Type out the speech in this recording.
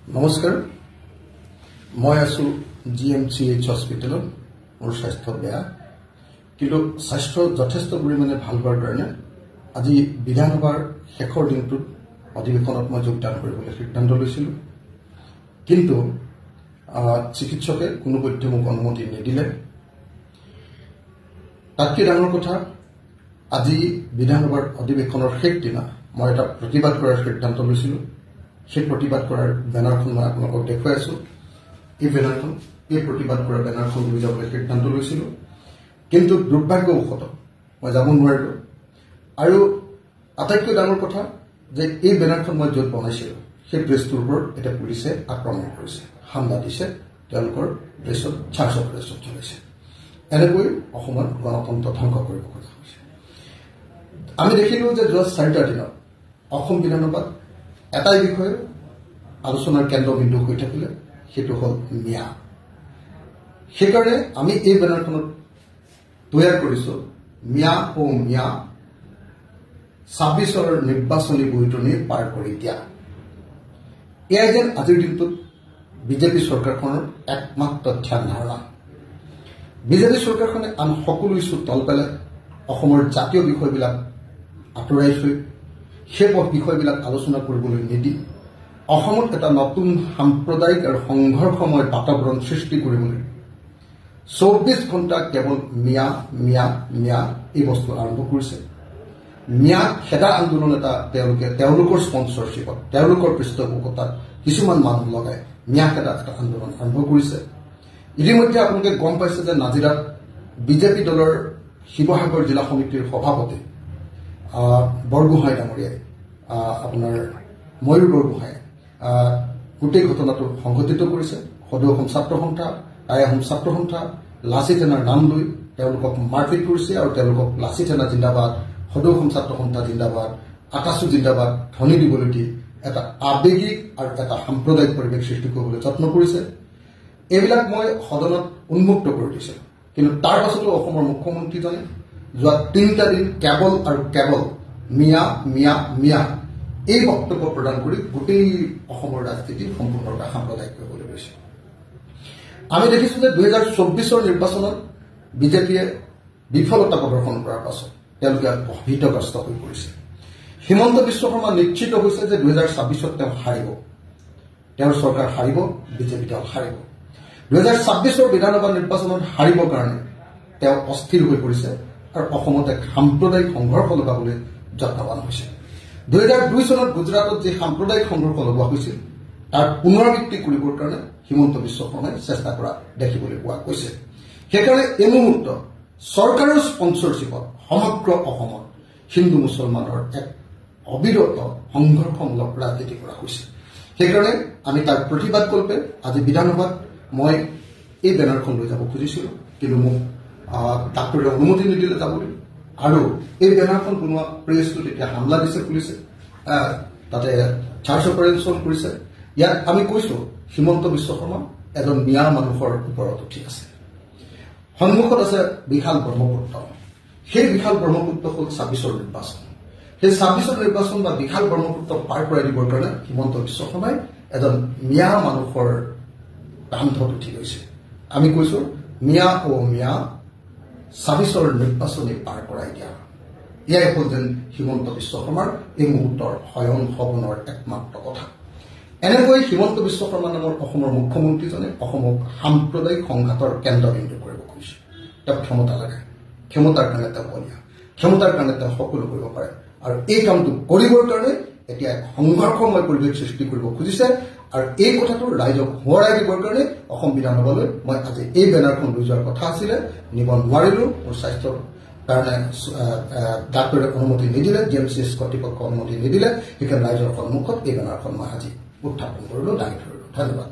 নমস্কাৰ মই আছো GMCH হস্পিটেলত মোৰ স্বাস্থ্য বেয়া কিন্তু স্বাস্থ্য যথেষ্ট পৰিমাণে ভাল হোৱাৰ কাৰণে আজি বিধানসভাৰ শেষৰ দিনটোত অধিৱেশনত মই যোগদান কৰিবলৈ সিদ্ধান্ত লৈছিলোঁ কিন্তু চিকিৎসকে কোনো পধ্যে মোক অনুমতি নিদিলে তাতকৈ ডাঙৰ কথা আজি বিধানসভাৰ অধিৱেশনৰ শেষ দিনা মই এটা প্ৰতিবাদ কৰাৰ সিদ্ধান্ত লৈছিলোঁ সেই প্ৰতিবাদ কৰাৰ বেনাৰখন মই আপোনালোকক দেখুৱাই আছো এই বেনাৰখন এই প্ৰতিবাদ কৰাৰ বেনাৰখন লৈ যাবলৈ সিদ্ধান্ত লৈছিলোঁ কিন্তু দুৰ্ভাগ্যবশতঃ মই যাব নোৱাৰিলোঁ আৰু আটাইতকৈ ডাঙৰ কথা যে এই বেনাৰখন মই য'ত বনাইছিলোঁ সেই প্ৰেছটোৰ ওপৰত এটা পুলিচে আক্ৰমণ কৰিছে হামলা দিছে তেওঁলোকৰ প্ৰেছত চাৰ্জ অপাৰেশ্যন চলাইছে এনেকৈ অসমৰ গণতন্ত্ৰ ধ্বংস কৰিব খোজা হৈছে আমি দেখিলোঁ যে যোৱা 4টা দিনত অসম বিধানসভাত এটাই বিষয় আলোচনাৰ কেন্দ্ৰবিন্দু হৈ থাকিলে সেইটো হ'ল মিয়া সেইকাৰণে আমি এই বেনাৰখনত তৈয়াৰ কৰিছোঁ মিয়া ও মিয়া 26ৰ নিৰ্বাচনী বৈতৰণি পাৰ কৰি দিয়া এয়াই যেন আজিৰ দিনটোত বিজেপি চৰকাৰখনৰ একমাত্ৰ ধ্যান ধাৰণা বিজেপি চৰকাৰখনে আন সকলো ইছ্যু তল পেলাই অসমৰ জাতীয় বিষয়বিলাক আঁতৰাই থৈ সেই বিষয়বিলাক আলোচনা কৰিবলৈ নিদি অসমত এটা নতুন সাম্প্ৰদায়িক আৰু সংঘৰ্ষময় বাতাবৰণ সৃষ্টি কৰিবলৈ 24 ঘণ্টা কেৱল মিয়া মিয়া মিয়া এই বস্তু আৰম্ভ কৰিছে মিয়া খেদা আন্দোলন এটা তেওঁলোকৰ স্পন্সৰশ্বিপত তেওঁলোকৰ পৃষ্ঠপোষকতাত কিছুমান মানুহ লগাই মিয়া খেদা এটা আন্দোলন আৰম্ভ কৰিছে ইতিমধ্যে আপোনালোকে গম পাইছে যে নাজিৰাত বিজেপি দলৰ শিৱসাগৰ জিলা সমিতিৰ সভাপতি বৰগোহাঁই ডাঙৰীয়াই আপোনাৰ ময়ূৰ বৰগোহাঁই গোটেই ঘটনাটো সংঘটিত কৰিছে সদৌ অসম ছাত্ৰ সন্থা টাই আহোম ছাত্ৰ সন্থা লাচিত সেনাৰ নাম লৈ তেওঁলোকক মাৰপিট কৰিছে আৰু তেওঁলোকক লাচিত সেনা জিন্দাবাদ সদৌ অসম ছাত্ৰ সন্থা জিন্দাবাদ আকাশো জিন্দাবাদ ধ্বনি দিবলৈ দি এটা আৱেগিক আৰু এটা সাম্প্ৰদায়িক পৰিৱেশ সৃষ্টি কৰিবলৈ যত্ন কৰিছে এইবিলাক মই সদনত উন্মুক্ত কৰি দিছোঁ কিন্তু তাৰ পাছতো অসমৰ মুখ্যমন্ত্ৰীজনে যোৱা 3টা দিন কেৱল আৰু কেৱল মিয়া মিয়া মিয়া এই বক্তব্য প্ৰদান কৰি গোটেই অসমৰ ৰাজনীতি সম্পূৰ্ণৰূপে সাম্প্ৰদায়িক কৰিবলৈ লৈছে আমি দেখিছোঁ যে 2024ৰ নিৰ্বাচনত বিজেপিয়ে বিফলতা প্ৰদৰ্শন কৰাৰ পাছত তেওঁলোকে ভীতগ্ৰস্ত হৈ পৰিছে হিমন্ত বিশ্ব শৰ্মা নিশ্চিত হৈছে যে 2026ত তেওঁ হাৰিব তেওঁৰ চৰকাৰ হাৰিব বিজেপি দল হাৰিব 2026ৰ বিধানসভা নিৰ্বাচনত হাৰিবৰ কাৰণে তেওঁ অস্থিৰ হৈ পৰিছে আৰু অসমত এক সাম্প্ৰদায়িক সংঘৰ্ষ লগাবলৈ যত্নৱান হৈছে 2002 চনত গুজৰাটত যে সাম্প্ৰদায়িক সংঘৰ্ষ লগোৱা হৈছিল তাৰ পুনৰাবৃত্তি কৰিবৰ কাৰণে হিমন্ত বিশ্ব শৰ্মাই চেষ্টা কৰা দেখিবলৈ পোৱা গৈছে সেইকাৰণে এই মুহূৰ্তত চৰকাৰৰ স্পন্সৰশ্বিপত সমগ্ৰ অসমত হিন্দু মুছলমানৰ এক অবিৰত সংঘৰ্ষমূলক ৰাজনীতি কৰা হৈছে সেইকাৰণে আমি তাৰ প্ৰতিবাদ কল্পে আজি বিধানসভাত মই এই বেনাৰখন লৈ যাব খুজিছিলোঁ কিন্তু মোক ডাক্তৰে অনুমতি নিদিলে যাবলৈ আৰু এই বেনাৰখন বনোৱা প্ৰেছটোত এতিয়া হামলা দিছে পুলিচে তাতে চাৰ্জ অপাৰেশ্যন কৰিছে ইয়াত আমি কৈছোঁ হিমন্ত বিশ্ব শৰ্মা এজন মিয়া মানুহৰ ওপৰত উঠি আছে সন্মুখত আছে বিশাল ব্ৰহ্মপুত্ৰ সেই বিশাল ব্ৰহ্মপুত্ৰ হ'ল 26ৰ নিৰ্বাচন সেই 26ৰ নিৰ্বাচন বা বিশাল ব্ৰহ্মপুত্ৰ পাৰ কৰাই দিবৰ কাৰণে হিমন্ত বিশ্ব শৰ্মাই এজন মিয়া মানুহৰ কান্ধত উঠি গৈছে আমি কৈছোঁ মিয়া ও মিয়া 26ৰ নিৰ্বাচনী পাৰ কৰাই দিয়া এয়াই হ'ল যেন হিমন্ত বিশ্ব শৰ্মাৰ এই মুহূৰ্তৰ শয়ন সপনৰ একমাত্ৰ কথা এনেকৈ হিমন্ত বিশ্ব শৰ্মা নামৰ অসমৰ মুখ্যমন্ত্ৰীজনে অসমক সাম্প্ৰদায়িক সংঘাতৰ কেন্দ্ৰবিন্দু কৰিব খুজিছে তেওঁ ক্ষমতা লাগে ক্ষমতাৰ কাৰণে তেওঁ বলীয়া ক্ষমতাৰ কাৰণে তেওঁ সকলো কৰিব পাৰে আৰু এই কামটো কৰিবৰ কাৰণে এতিয়া সংঘৰ্ষময় পৰিৱেশ সৃষ্টি কৰিব খুজিছে আৰু এই কথাটো ৰাইজক সোঁৱৰাই দিবৰ কাৰণে অসম বিধানসভালৈ মই আজি এই বেনাৰখন লৈ যোৱাৰ কথা আছিলে নিব নোৱাৰিলোঁ মোৰ স্বাস্থ্যৰ কাৰণে ডাক্তৰে অনুমতি নিদিলে GMCH কৰ্তৃপক্ষ অনুমতি নিদিলে সেইকাৰণে ৰাইজৰ সন্মুখত এই বেনাৰখন মই আজি উত্থাপন কৰিলোঁ দাঙি ধৰিলোঁ ধন্যবাদ